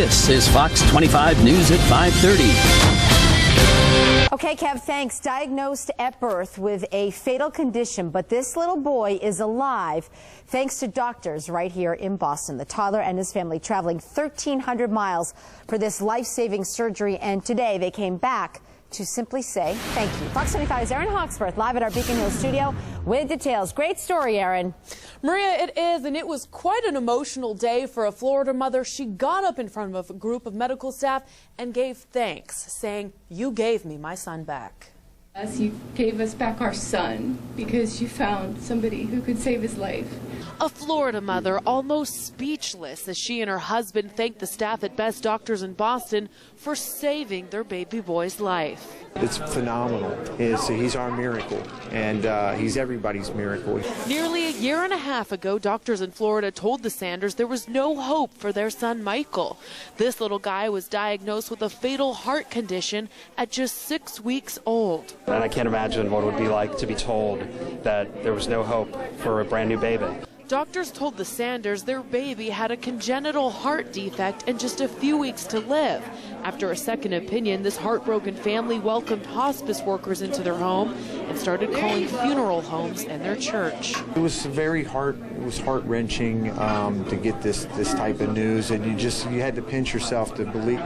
This is Fox 25 News at 5:30. Okay, Kev, thanks. Diagnosed at birth with a fatal condition, but this little boy is alive thanks to doctors right here in Boston. The toddler and his family traveling 1,300 miles for this life-saving surgery, and today they came back to simply say thank you. Fox 25's Erin Hawksworth live at our Beacon Hill studio with details. Great story, Erin. Maria, it is, and it was quite an emotional day for a Florida mother. She got up in front of a group of medical staff and gave thanks, saying, "You gave me my son back." As you gave us back our son because you found somebody who could save his life. A Florida mother almost speechless as she and her husband thanked the staff at Best Doctors in Boston for saving their baby boy's life. It's phenomenal. He's our miracle, and he's everybody's miracle. Nearly a year and a half ago, doctors in Florida told the Sanders there was no hope for their son Michael. This little guy was diagnosed with a fatal heart condition at just 6 weeks old. And I can't imagine what it would be like to be told that there was no hope for a brand new baby. Doctors told the Sanders their baby had a congenital heart defect and just a few weeks to live. After a second opinion, this heartbroken family welcomed hospice workers into their home and started calling funeral homes and their church. It was heart-wrenching to get this type of news, and you had to pinch yourself to believe.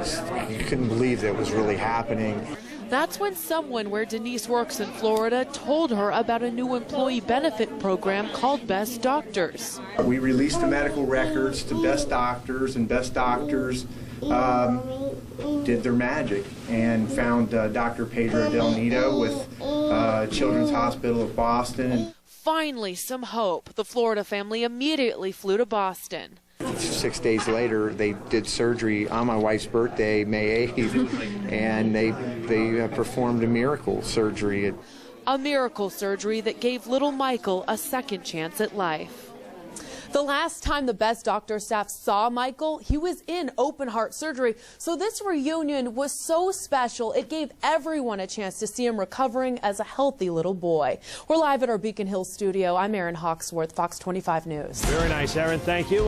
You couldn't believe that it was really happening. That's when someone where Denise works in Florida told her about a new employee benefit program called Best Doctors. We released the medical records to Best Doctors, and Best Doctors did their magic and found Dr. Pedro Del Nido with Children's Hospital of Boston. Finally, some hope. The Florida family immediately flew to Boston. 6 days later, they did surgery on my wife's birthday, May 8th, and they performed a miracle surgery. A miracle surgery that gave little Michael a second chance at life. The last time the Best Doctor staff saw Michael, he was in open heart surgery. So this reunion was so special, it gave everyone a chance to see him recovering as a healthy little boy. We're live at our Beacon Hill studio. I'm Erin Hawksworth, Fox 25 News. Very nice, Erin. Thank you.